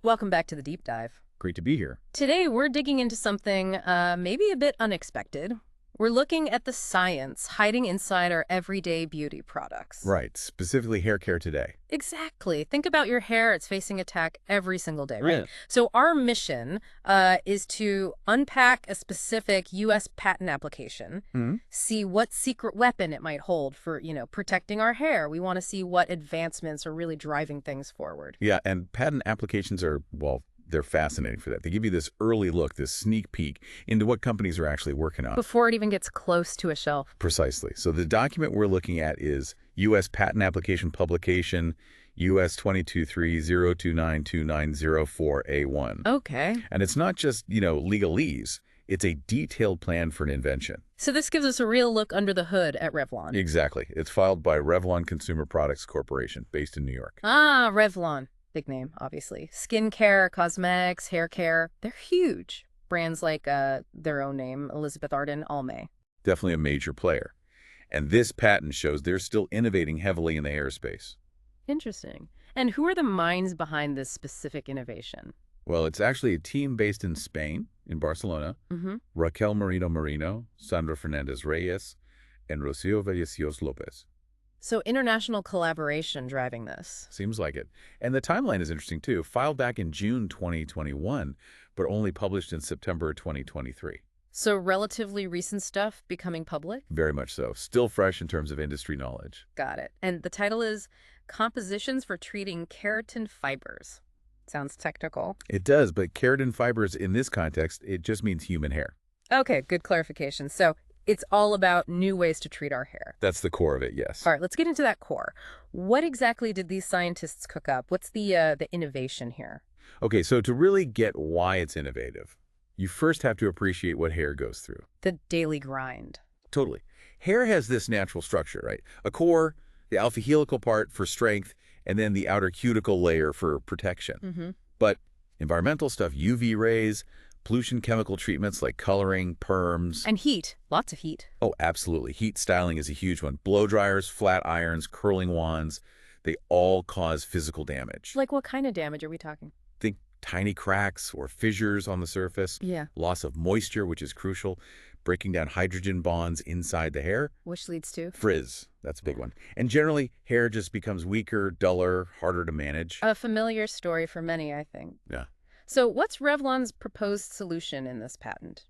Welcome back to the deep dive. Great to be here. Today, we're digging into something maybe a bit unexpected. We're looking at the science hiding inside our everyday beauty products. Right, specifically hair care today. Exactly. Think about your hair. It's facing attack every single day, right? Yeah. So our mission is to unpack a specific U.S. patent application, see what secret weapon it might hold for, protecting our hair. We want to see what advancements are really driving things forward. Yeah, and patent applications are, well, they're fascinating for that. They give you this early look, this sneak peek into what companies are actually working on. Before it even gets close to a shelf. Precisely. So the document we're looking at is U.S. Patent Application Publication US 223-029-2904A1. Okay. And it's not just, legalese. It's a detailed plan for an invention. So this gives us a real look under the hood at Revlon. Exactly. It's filed by Revlon Consumer Products Corporation, based in New York. Ah, Revlon. Big name, obviously. Skincare, cosmetics, hair care. They're huge. Brands like their own name, Elizabeth Arden, Almay. Definitely a major player. And this patent shows they're still innovating heavily in the hair space. Interesting. And who are the minds behind this specific innovation? Well, it's actually a team based in Spain, in Barcelona. Raquel Marino, Sandra Fernandez Reyes, and Rocio Vallecios Lopez. So international collaboration driving this. Seems like it. And the timeline is interesting, too. Filed back in June 2021, but only published in September 2023. So relatively recent stuff becoming public? Very much so. Still fresh in terms of industry knowledge. Got it. And the title is Compositions for Treating Keratin Fibers. Sounds technical. It does, but keratin fibers in this context, it just means human hair. Okay, good clarification. So it's all about new ways to treat our hair. That's the core of it, yes. All right, let's get into that core. What exactly did these scientists cook up? What's the innovation here? Okay, so to really get why it's innovative, you first have to appreciate what hair goes through. The daily grind. Totally. Hair has this natural structure, right? A core, the alpha helical part for strength, and then the outer cuticle layer for protection. But environmental stuff, UV rays, pollution chemical treatments like coloring, perms. And heat. Lots of heat. Oh, absolutely. Heat styling is a huge one. Blow dryers, flat irons, curling wands, they all cause physical damage. Like what kind of damage are we talking? Think tiny cracks or fissures on the surface. Yeah. Loss of moisture, which is crucial. Breaking down hydrogen bonds inside the hair. Which leads to? Frizz. That's a big one. And generally, hair just becomes weaker, duller, harder to manage. A familiar story for many, I think. Yeah. So what's Revlon's proposed solution in this patent?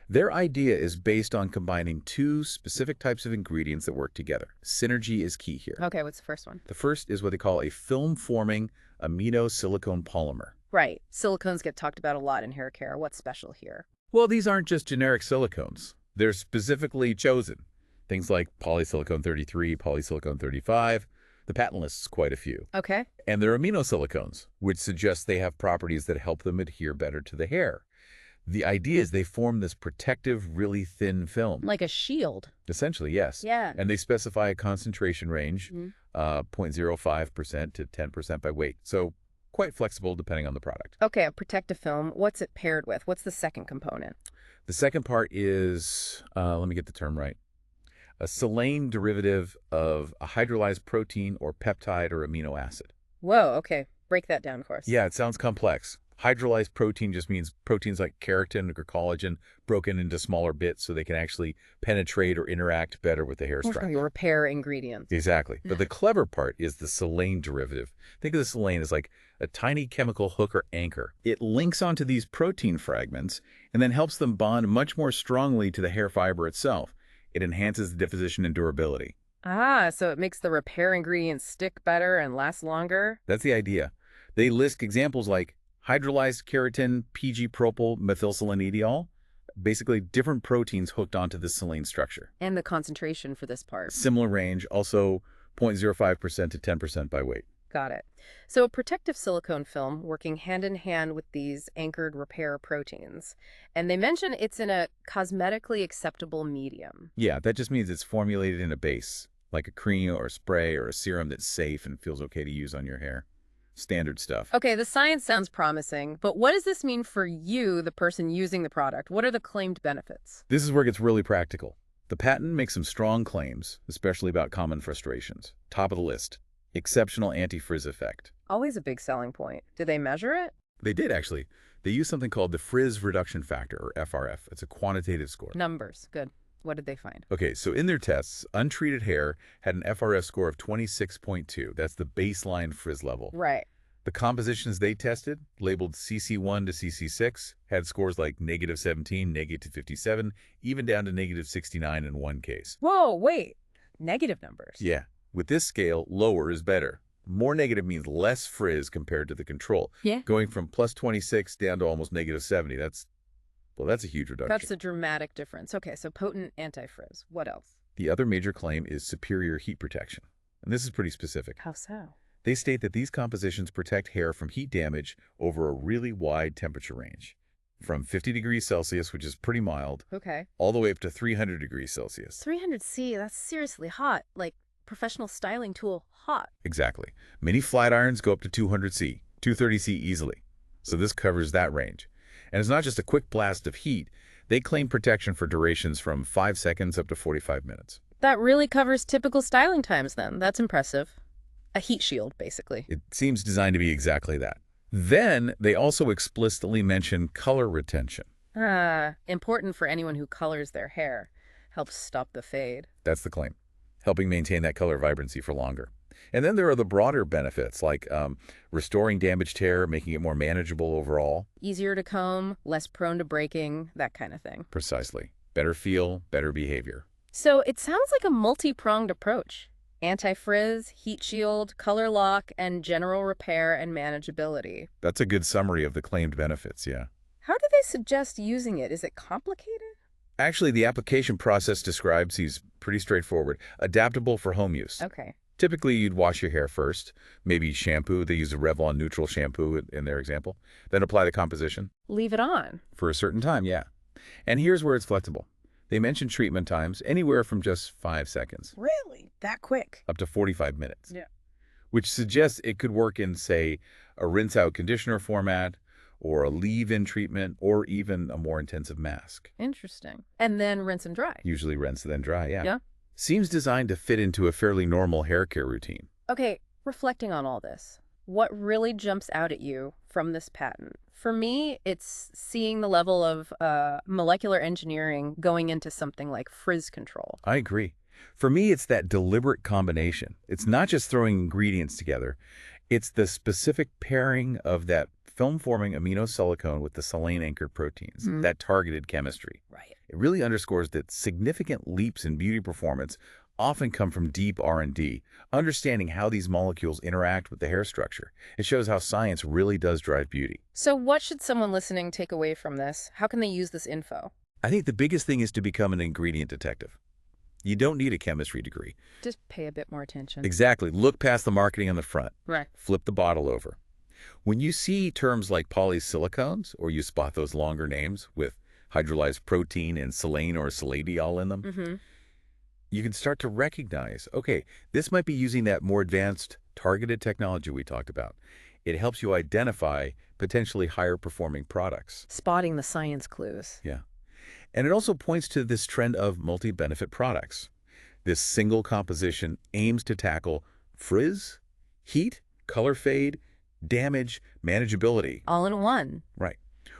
Their idea is based on combining two specific types of ingredients that work together. Synergy is key here. Okay, what's the first one? The first is what they call a film-forming amino silicone polymer. Right. Silicones get talked about a lot in hair care. What's special here? Well, these aren't just generic silicones. They're specifically chosen. Things like polysilicone 33, polysilicone 35. The patent lists quite a few. Okay. And they're aminosilicones, which suggests they have properties that help them adhere better to the hair. The idea is they form this protective, really thin film. Like a shield. Essentially, yes. Yeah. And they specify a concentration range, 0.05% to 10% by weight. So quite flexible depending on the product. Okay, a protective film. What's it paired with? What's the second component? The second part is, let me get the term right, a silane derivative of a hydrolyzed protein or peptide or amino acid. Whoa, okay. Break that down for us. Yeah, it sounds complex. Hydrolyzed protein just means proteins like keratin or collagen broken into smaller bits so they can actually penetrate or interact better with the hair structure. Your repair ingredients. Exactly. But the clever part is the silane derivative. Think of the silane as like a tiny chemical hook or anchor. It links onto these protein fragments and then helps them bond much more strongly to the hair fiber itself. It enhances the deposition and durability. Ah, so it makes the repair ingredients stick better and last longer? That's the idea. They list examples like hydrolyzed keratin, PG-propyl methylselenidiol, basically different proteins hooked onto the silane structure. And the concentration for this part. Similar range, also 0.05% to 10% by weight. Got it. So a protective silicone film working hand in hand with these anchored repair proteins. And they mention it's in a cosmetically acceptable medium. Yeah, that just means it's formulated in a base, like a cream or a spray or a serum that's safe and feels okay to use on your hair. Standard stuff. Okay, the science sounds promising, but what does this mean for you, the person using the product? What are the claimed benefits? This is where it gets really practical. The patent makes some strong claims, especially about common frustrations. Top of the list, exceptional anti-frizz effect. Always a big selling point. Do they measure it? They did, actually. They used something called the Frizz reduction factor, or FRF. It's a quantitative score. Numbers. Good. What did they find? Okay, so in their tests, untreated hair had an FRF score of 26.2. That's the baseline frizz level. Right. The compositions they tested, labeled CC1 to CC6, had scores like -17, -57, even down to -69 in one case. Whoa, wait. Negative numbers. Yeah, with this scale, lower is better. More negative means less frizz compared to the control. Yeah. Going from +26 down to almost -70, that's a huge reduction. That's a dramatic difference. Okay, so potent anti-frizz. What else? The other major claim is superior heat protection. And this is pretty specific. How so? They state that these compositions protect hair from heat damage over a really wide temperature range, from 50 degrees Celsius, which is pretty mild, Okay. all the way up to 300 degrees Celsius. 300°C, that's seriously hot. Like professional styling tool hot. Exactly. Many flat irons go up to 200°C, 230°C easily. So this covers that range. And it's not just a quick blast of heat. They claim protection for durations from 5 seconds up to 45 minutes. That really covers typical styling times then. That's impressive. A heat shield, basically. It seems designed to be exactly that. Then they also explicitly mention color retention. Important for anyone who colors their hair. Helps stop the fade. That's the claim, helping maintain that color vibrancy for longer. And then there are the broader benefits, like restoring damaged hair, making it more manageable overall. Easier to comb, less prone to breaking, that kind of thing. Precisely. Better feel, better behavior. So it sounds like a multi-pronged approach. Anti-frizz, heat shield, color lock, and general repair and manageability. That's a good summary of the claimed benefits, yeah. How do they suggest using it? Is it complicated? Actually, the application process described seems pretty straightforward. Adaptable for home use. Okay. Typically, you'd wash your hair first, maybe shampoo. They use a Revlon neutral shampoo in their example. Then apply the composition. Leave it on. For a certain time, yeah. And here's where it's flexible. They mention treatment times anywhere from just 5 seconds. Really? That quick? Up to 45 minutes. Yeah. Which suggests it could work in, say, a rinse-out conditioner format, or a leave-in treatment, or even a more intensive mask. Interesting. And then rinse and dry. Usually rinse, then dry, yeah. Yeah. Seems designed to fit into a fairly normal hair care routine. Okay, reflecting on all this, what really jumps out at you from this patent? For me, it's seeing the level of molecular engineering going into something like frizz control. I agree. For me, it's that deliberate combination. It's not just throwing ingredients together. It's the specific pairing of that film-forming aminosilicone with the silane-anchored proteins, that targeted chemistry. Right. It really underscores that significant leaps in beauty performance often come from deep R&D, understanding how these molecules interact with the hair structure. It shows how science really does drive beauty. So what should someone listening take away from this? How can they use this info? I think the biggest thing is to become an ingredient detective. You don't need a chemistry degree. Just pay a bit more attention. Exactly. Look past the marketing on the front. Right. Flip the bottle over. When you see terms like polysilicones, or you spot those longer names with hydrolyzed protein and silane or siladiol in them, you can start to recognize, okay, this might be using that more advanced targeted technology we talked about. It helps you identify potentially higher performing products. Spotting the science clues. Yeah. And it also points to this trend of multi-benefit products. This single composition aims to tackle frizz, heat, color fade, damage, manageability. All in one. Right.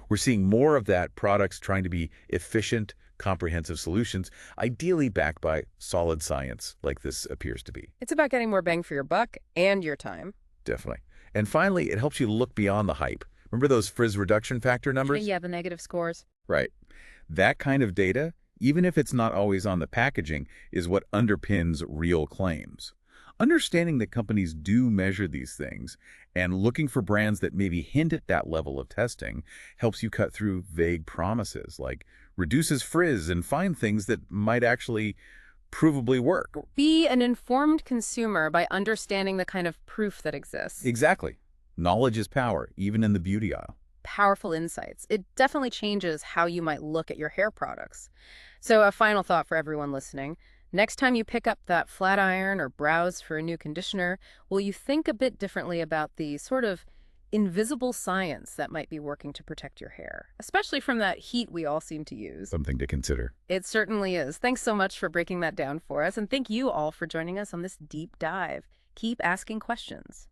We're seeing more of that, products trying to be efficient, comprehensive solutions, ideally backed by solid science like this appears to be. It's about getting more bang for your buck and your time. Definitely. And finally, it helps you look beyond the hype. Remember those frizz reduction factor numbers? Yeah, the negative scores. Right. That kind of data, even if it's not always on the packaging, is what underpins real claims. Understanding that companies do measure these things and looking for brands that maybe hint at that level of testing helps you cut through vague promises, like reduces frizz, and find things that might actually provably work. Be an informed consumer by understanding the kind of proof that exists. Exactly. Knowledge is power, even in the beauty aisle. Powerful insights. It definitely changes how you might look at your hair products. So a final thought for everyone listening. Next time you pick up that flat iron or browse for a new conditioner, will you think a bit differently about the sort of invisible science that might be working to protect your hair, especially from that heat we all seem to use? Something to consider. It certainly is. Thanks so much for breaking that down for us, and thank you all for joining us on this deep dive. Keep asking questions.